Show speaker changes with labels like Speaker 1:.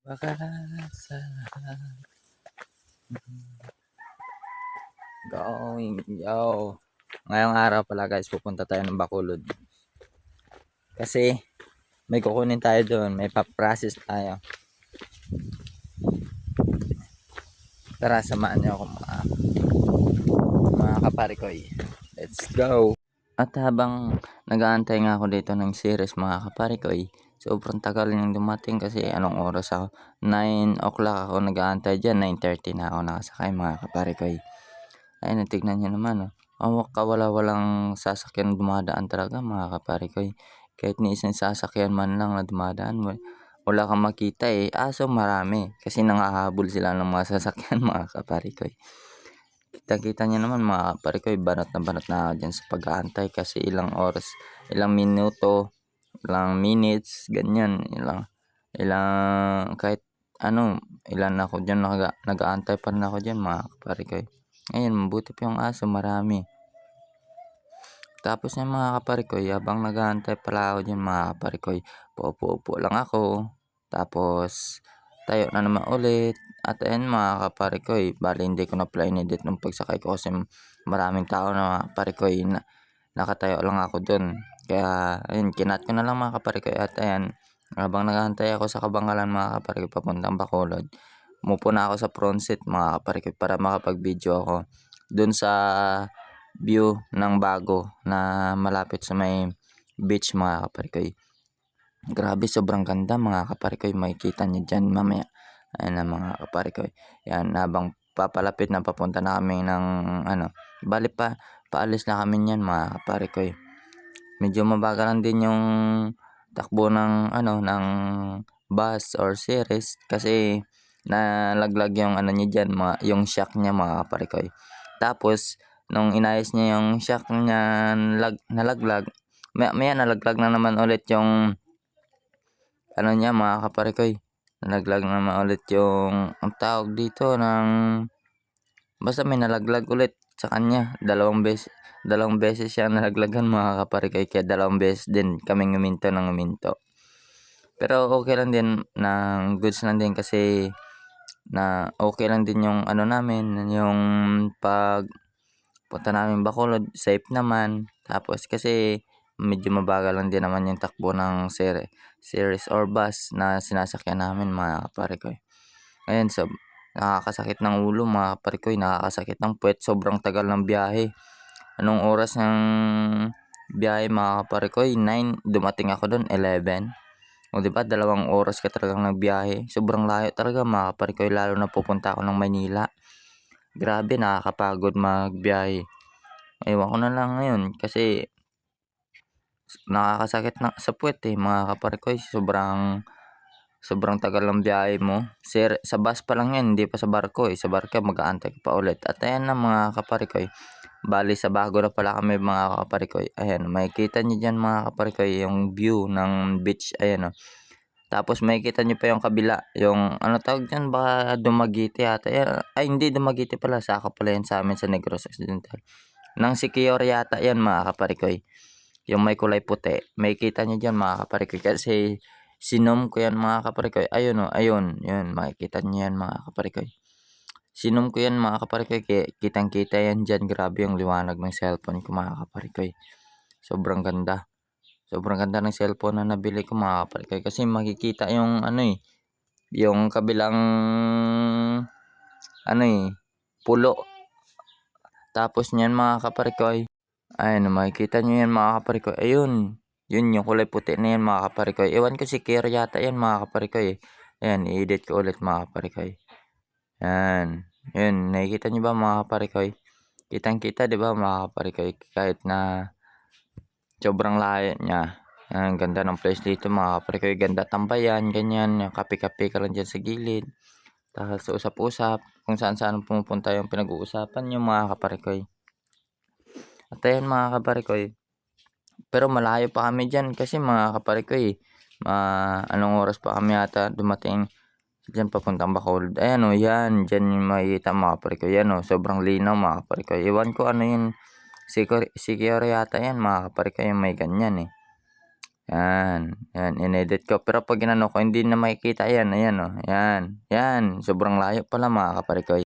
Speaker 1: Baka sa going, yo. Ngayong araw pala guys, pupunta tayo ng Bacolod. Kasi may kukunin tayo doon, may pa-process tayo. Tara, samahan niyo ako mga kaparikoy. Let's go! At habang nag-aantay nga ako dito ng series mga kaparikoy, sobrang tagal niyang dumating kasi anong oras ako? 9 o'clock ako nag-aantay dyan, 9:30 na ako nakasakay mga kaparikoy. Ayun, tignan niyo naman, kawala-walang sasakyan dumadaan talaga mga kaparikoy. Kahit ni isang sasakyan man lang na dumadaan, wala kang makita aso marami kasi nanghahabol sila ng mga sasakyan mga kaparikoy. Kitang-kita niyo naman mga kaparikoy, banat na ako diyan sa pag-aantay kasi ilang oras, ilang minuto, ilang minutes, ganyan, ilang kahit ilan ako diyan nag-aantay pa rin ako diyan mga kaparikoy. Ayun, mabuti pa yung aso, marami. Tapos yung mga kaparikoy, habang nag-aantay pala ako diyan mga kaparikoy, paupo-upo lang ako. Tapos tayo na naman ulit. At ayun mga kaparikoy, bali hindi ko na pala in-edit nung pagsakay ko kasi maraming tao na mga kaparikoy na nakatayo lang ako dun. Kaya ayun, kinat ko na lang mga kaparikoy. At ayan, habang nag-aantay ako sa Kabangalan mga kaparikoy papuntang Bacolod, umupo na ako sa front seat mga kaparikoy para makapag-video ako dun sa view ng Bago na malapit sa may beach mga kaparikoy. Grabe, sobrang ganda mga kaparikoy, makikita nyo dyan mamaya. Ayan na mga kaparikoy. Yan, habang papalapit na papunta na kami ng bali paalis na kami niyan mga kaparikoy. Medyo mabagalan din yung takbo ng ng bus or series kasi nalaglag yung niya diyan, yung shock niya mga kaparikoy. Tapos nung inayos niya yung shock niya nalaglag, maya nalaglag na naman ulit yung niya mga kaparikoy. Nalaglag na naman ulit yung ang tawag dito ng basta may nalaglag ulit sa kanya. Dalawang beses siya nalaglagan mga kaparikoy, kaya dalawang beses din kaming huminto. Pero okay lang din, ng goods lang din kasi na okay lang din yung namin, yung punta namin Bacolod, safe naman. Tapos kasi medyo mabagal lang din naman yung takbo ng series or bus na sinasakyan namin mga kaparikoy. Ayun, nakakasakit ng ulo mga kaparikoy, nakakasakit ng puwet, sobrang tagal ng biyahe. Anong oras ng biyahe mga kaparikoy? 9, dumating ako doon 11. O 'di ba, 2 oras ka talagang nagbiyahe. Sobrang layo talaga mga kaparikoy, lalo na pupunta ako ng Maynila. Grabe, nakakapagod magbiyahe. Ewan ko na lang ngayon kasi nakakasakit na sa puwet mga kaparikoy, sobrang tagal ng biyahe mo. Sa bus pa lang 'yan, hindi pa sa barko sa barko mag-aantay ka pa ulit. At ayan na mga kaparikoy, bali sa Bago na pala kami mga kaparikoy. Ayan, makikita niyo diyan mga kaparikoy yung view ng beach, ayan Tapos makikita niyo pa yung kabila, yung tawag diyan, baka Dumaguete yata. Ay hindi Dumaguete pala, sakop pala 'yan sa amin sa Negros Occidental. Nang Siquijor yata 'yan mga kaparikoy. Yung may kulay puti. Makikita niyo diyan mga kaparikoy kasi sinom ko 'yan mga kaparikoy. Ayun ayun, 'yun makikita niyo 'yan mga kaparikoy. Sinom ko 'yan mga kaparikoy, kaya kitang-kita 'yan diyan. Grabe yung liwanag ng cellphone ko mga kaparikoy. Sobrang ganda. Sobrang ganda ng cellphone na nabili ko mga kaparikoy kasi makikita yung yung kabilang pulo. Tapos niyan mga kaparikoy, ayun, makikita niyo 'yan mga kaparikoy. Ayun, yun yung kulay puti na 'yan mga kaparikoy. Ewan ko si Kero yata 'yan mga kaparikoy. Ayan, i-edit ko ulit mga kaparikoy. Yan, yun, nakikita niyo ba mga kaparikoy? Kitang-kita 'di ba mga kaparikoy, kahit na sobrang layo niya. Ang ganda ng place dito mga kaparikoy, ganda tambayan, ganyan, kape-kape ka lang diyan sa gilid. Tapos usap-usap, kung saan-saan pumupunta yung pinag-uusapan yung mga kaparikoy. At ayun mga kaparikoy, pero malayo pa kami diyan kasi mga kaparikoy, anong oras pa kami yata dumating diyan papuntang Bacolod. Ayan yan, diyan yung makikita mga kaparikoy. Yan sobrang linaw mga kaparikoy. Ewan ko yun, Siquijor yata yan mga kaparikoy, yung may ganyan Yan inedit ko. Pero 'pag inano ko hindi na makikita yan, ayan, oh, yan. Yan, sobrang layo pala mga kapare ko.